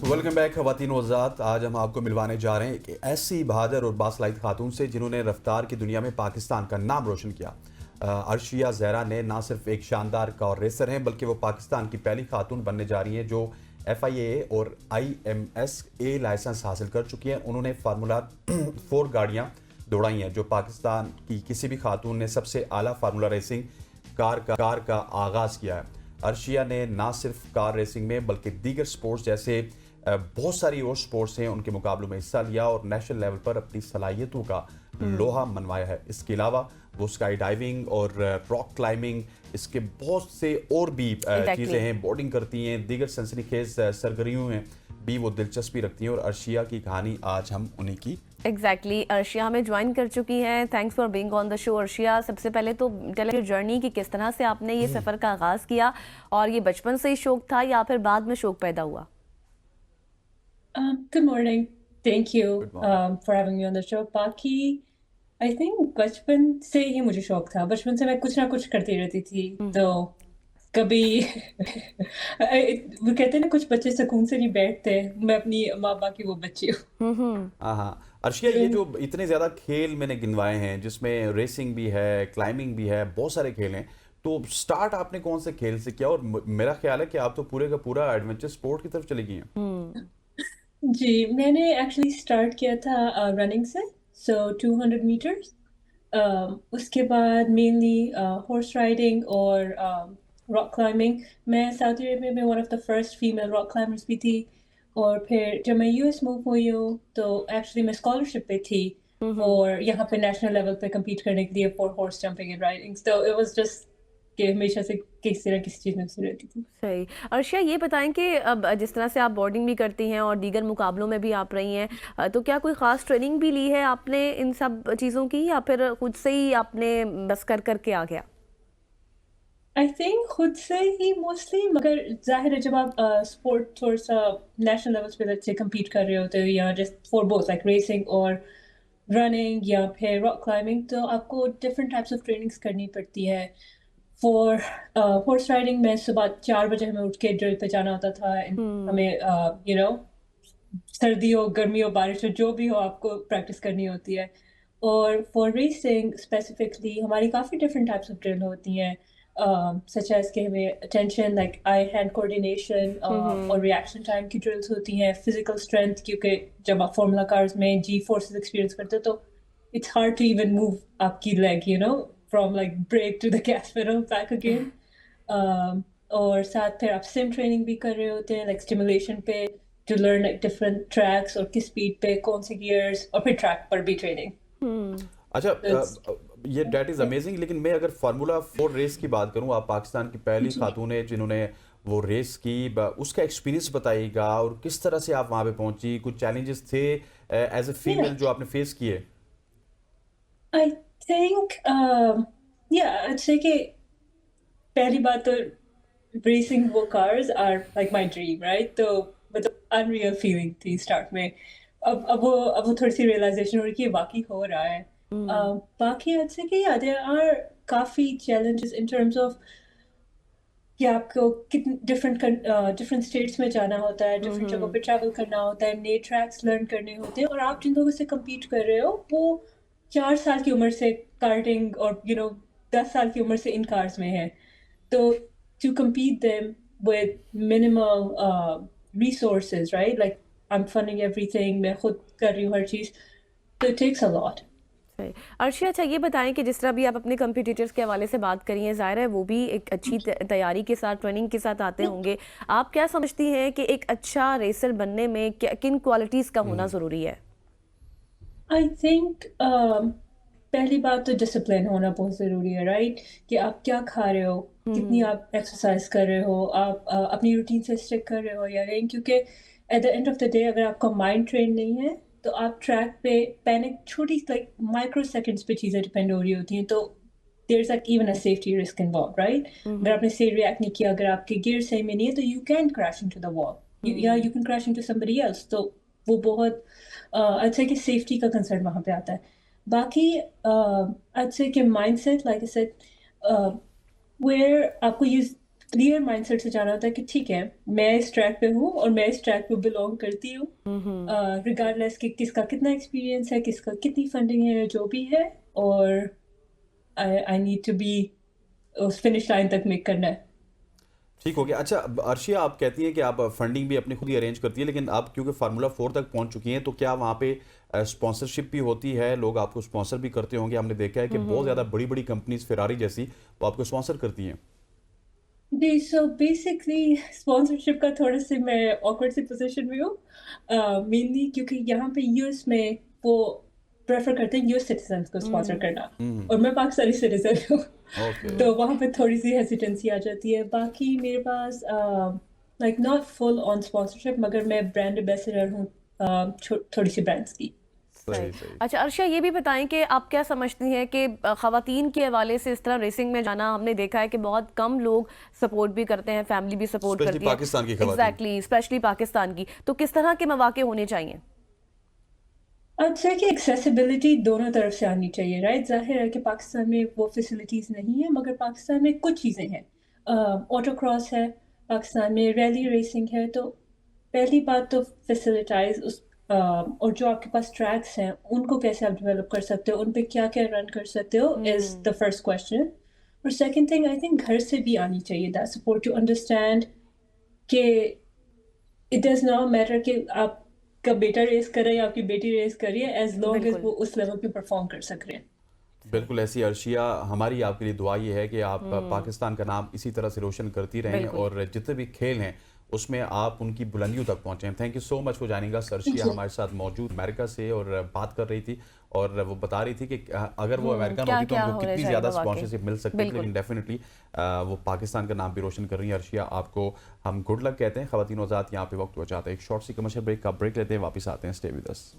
Welcome back ख़वातीन व हज़रात। आज हम आपको मिलवाने जा रहे हैं एक ऐसी बहादुर और बासलाहित खातून से जिन्होंने रफ्तार की दुनिया में पाकिस्तान का नाम रोशन किया। अर्शिया ज़हरा ने ना सिर्फ एक शानदार कार रेसर हैं बल्कि वो पाकिस्तान की पहली खातून बनने जा रही हैं जो FIA और IMSA लाइसेंस हासिल कर चुकी हैं। उन्होंने फार्मूला 4 गाड़ियाँ दौड़ाई हैं जो पाकिस्तान की किसी भी खातून ने सबसे आला फार्मूला रेसिंग कार का आगाज़ किया है। अर्शिया ने ना सिर्फ कार रेसिंग में बल्कि दीगर स्पोर्ट्स जैसे बहुत सारी और स्पोर्ट्स हैं उनके मुकाबलों में हिस्सा लिया और नेशनल लेवल पर अपनी सलाहियतों का लोहा मनवाया है। इसके अलावा वो स्काई डाइविंग और रॉक क्लाइंबिंग, इसके बहुत से और भी चीज़ें हैं, बोर्डिंग करती हैं, दीगर सनसनीखेज सरगर्मियों में भी वो दिलचस्पी रखती हैं और अर्शिया की कहानी आज हम उन्हीं की एग्जैक्टली अर्शिया हमें ज्वाइन कर चुकी हैं। Thanks for being on the show. Arshia, सबसे पहले तो टेल योर जर्नी कि किस तरह से आपने ये सफ़र का आगाज़ किया और ये बचपन से ही शौक था या फिर बाद में शौक पैदा हुआ? Good morning. Thank you for having me on the show. बाकी I think बचपन से ही मुझे शौक था। बचपन से मैं कुछ ना कुछ करती रहती थी। तो कभी वो कहते हैं ना, कुछ बच्चे सुकून से नहीं बैठते। मैं अपनी माँ बाप की वो बच्ची हूँ। हाँ। अर्शिया, ये जो इतने ज़्यादा खेल मैंने गिनवाए हैं जिसमें रेसिंग भी है, क्लाइंबिंग भी है, बहुत सारे खेल हैं, तो स्टार्ट आपने कौन से खेल से किया? और मेरा ख्याल है कि आप तो पूरे का पूरा एडवेंचर स्पोर्ट की तरफ चली गई हैं। जी, मैंने एक्चुअली स्टार्ट किया था रनिंग से, सो 200 मीटर्स। उसके बाद मेनली हॉर्स राइडिंग और रॉक क्लाइंबिंग। मैं सऊदी अरेबिया में one of the first female rock climbers भी थी। और फिर जब मैं US मूव हुई हूँ तो एक्चुअली मैं स्कॉलरशिप पे थी और यहाँ पे नेशनल लेवल पे compete करने के लिए for horse jumping and riding. So it was just कि हमेशा से किसी ना किसी चीज़ में घुसी रहती थी। सही। अर्शिया, ये बताएं कि अब जिस तरह से आप बोर्डिंग भी करती हैं और दीगर मुकाबलों में भी आप रही हैं, तो क्या कोई ख़ास ट्रेनिंग भी ली है आपने इन सब चीज़ों की या फिर खुद से ही आपने बस करके आ गया? आई थिंक खुद से ही मोस्टली, मगर ज़ाहिर है जब आप स्पोर्ट थोड़ा सा नेशनल लेवल्स पे let's say compete कर रहे होते हो या just for both like racing और रनिंग या फिर रॉक क्लाइंबिंग, तो आपको डिफरेंट टाइप्स ऑफ ट्रेनिंग्स करनी पड़ती है। फॉर हॉर्स राइडिंग में सुबह 4 बजे हमें उठ के ड्रिल पे जाना होता था। हमें यू नो सर्दी हो, गर्मी हो, बारिश हो, जो भी हो, आपको प्रैक्टिस करनी होती है। और फॉर रेसिंग स्पेसिफिकली हमारी काफ़ी डिफरेंट टाइप्स ऑफ ड्रिल होती हैं, सच एज कि हमें attention, like I hand coordination और रिएक्शन टाइम की ड्रिल्स होती हैं, फिजिकल स्ट्रेंथ, क्योंकि जब आप फॉर्मूला कार्स में जी फोर्सेस एक्सपीरियंस करते हो तो it's hard to even move आपकी leg, you know, from like brake to the gas pedal back again. और साथ फिर आप सिम ट्रेनिंग भी कर रहे होते हैं, लाइक स्टिमुलेशन पे to learn like different tracks और किस स्पीड पे कौन से गियर्स, और फिर ट्रैक पर भी ट्रेनिंग। अच्छा, ये डेट इज़ अमेजिंग। लेकिन मैं अगर फार्मूला 4 रेस की बात करूं, आप पाकिस्तान की पहली खातून है जिन्होंने वो रेस की, उसका एक्सपीरियंस बताइएगा और किस तरह से आप वहाँ पे पहुंची, कुछ चैलेंजेस थे एज ए फीमेल जो आपने फेस किए? आई थिंक या अच्छे कि पहली बात तो रेसिंग वो cars are like my dream, right? तो मतलब अनरियल फीलिंग थी स्टार्ट में। अब वो थोड़ी सी रियलाइजेशन हो रही है कि वाकई हो रहा है। बाकी अच्छे कि या देयर आर काफ़ी चैलेंजेस इन टर्म्स ऑफ कि आपको कितने डिफरेंट स्टेट्स में जाना होता है, डिफरेंट जगहों पे ट्रैवल करना होता है, नए ट्रैक्स लर्न करने होते हैं, और आप जिन लोगों से compete कर रहे हो वो 4 साल की उम्र से कार्टिंग और 10 साल की उम्र से इन कार्स में है। तो to compete them with minimal resources, right? Like I'm funding everything, मैं खुद कर रही हूँ हर चीज़, तो it takes a lot. सही। अर्शिया, अच्छा ये बताएं कि जिस तरह भी आप अपने कंपटीटर्स के हवाले से बात करी हैं, ज़ाहिर है वो भी एक अच्छी तैयारी के साथ, ट्रेनिंग के साथ आते होंगे। आप क्या समझती हैं कि एक अच्छा रेसर बनने में किन क्वालिटीज़ का होना ज़रूरी है? आई थिंक पहली बात तो डिसिप्लिन होना बहुत ज़रूरी है, राइट? कि आप क्या खा रहे हो, कितनी आप एक्सरसाइज कर रहे हो, आप अपनी रूटीन से स्टिक कर रहे हो या नहीं, क्योंकि at the end of the day अगर आपका माइंड ट्रेन नहीं है तो आप ट्रैक पे पैनिक, छोटी लाइक माइक्रो सेकंड्स पे चीज़ें डिपेंड हो रही होती हैं, तो there is like even a safety risk involve, right? अगर आपने सही रिएक्ट नहीं किया, अगर आपके गियर सही में नहीं है, तो you can crash into the wall या you can crash into somebody else. तो वो बहुत अच्छा कि सेफ्टी का कंसर्न वहाँ पे आता है। बाकी I'd say कि mindset, like I said, where आपको ये क्लियर माइंडसेट से जाना होता है कि ठीक है, मैं इस ट्रैक पे हूँ और मैं इस ट्रैक पे बिलोंग करती हूँ, रिगार्डलेस कि किसका कितना एक्सपीरियंस है, किसका कितनी फंडिंग है, जो भी है, और आई नीड टू बी उस फिनिश लाइन तक मेक करना है। ठीक हो गया। अच्छा अर्शिया, आप कहती हैं कि आप फंडिंग भी अपनी खुद ही अरेंज करती है, लेकिन आप क्योंकि फार्मूला 4 तक पहुंच चुकी हैं, तो क्या वहाँ पे स्पॉन्सरशिप भी होती है? लोग आपको स्पॉन्सर भी करते होंगे। हमने देखा है कि बहुत ज़्यादा बड़ी बड़ी कंपनीज, फेरारी जैसी, वो आपको स्पॉन्सर करती हैं। जी, सो बेसिकली स्पॉन्सरशिप का थोड़ा से मैं ऑकवर्ड सी पोजीशन में हूँ, मेनली क्योंकि यहाँ पे यूएस में वो प्रेफर करते हैं यूएस सिटीजन्स को स्पॉन्सर करना, और मैं पाकिस्तानी सिटीजन हूँ। ओके। तो वहाँ पे थोड़ी सी हेजिटेंसी आ जाती है। बाकी मेरे पास like not full on sponsorship, मगर मैं ब्रांड एम्बेसडर हूँ थोड़ी सी ब्रांड्स की। सही सही। अच्छा अर्शिया, ये भी बताएं कि आप क्या समझती हैं कि ख़वातीन के हवाले से इस तरह रेसिंग में जाना, हमने देखा है कि बहुत कम लोग सपोर्ट भी करते हैं, फैमिली भी सपोर्ट Especially करती है, पाकिस्तान की ख़वातीन। एग्जैक्टली, स्पेशली पाकिस्तान की, तो किस तरह के मौके होने चाहिए? अच्छा कि एक्सेसिबिलिटी दोनों तरफ से आनी चाहिए, राइट? ज़ाहिर है कि पाकिस्तान में वो फैसिलिटीज़ नहीं है, मगर पाकिस्तान में कुछ चीज़ें हैं। ऑटो क्रॉस है, पाकिस्तान में रैली रेसिंग है, तो पहली बात तो फैसिलिटाइज उस और जो आपके पास ट्रैक्स हैं, उनको कैसे आप डेवलप कर सकते हो, उन पे क्या-क्या रन कर सकते हो इज़ द फर्स्ट क्वेश्चन। और सेकंड थिंग आई थिंक घर से भी आनी चाहिए दैट सपोर्ट टू अंडरस्टैंड कि इट डज़ नॉट मैटर कि आपका बेटा रेस कर रहा है या आपकी बेटी रेस कर रही है, एज़ लॉन्ग एज़ बिल्कुल। वो उस लेवल पे परफॉर्म कर सक रहे हैं। बिल्कुल ऐसी अर्शिया, हमारी आपके लिए दुआ ये है कि आप पाकिस्तान का नाम इसी तरह से रोशन करती रहें बिल्कुल। और जितने भी खेल हैं उसमें आप उनकी बुलंदियों तक पहुंचें। Thank you so much for joining us. Arshia हमारे साथ मौजूद अमेरिका से और बात कर रही थी, और वो बता रही थी कि अगर वो अमेरिकन क्या होती तो क्या उनको होने कितनी चाहिए ज़्यादा मौके। स्पॉन्सरशिप मिल सकती थी, बिल्कुल। लेकिन डेफिनेटली वो पाकिस्तान का नाम भी रोशन कर रही हैं। अर्शिया, आपको हम गुड लक कहते हैं। ख़वातीन आज़ाद यहाँ पे वक्त बचाते हैं। एक शॉर्ट सी कमर्शियल ब्रेक का ब्रेक लेते हैं, वापस आते हैं। Stay with us.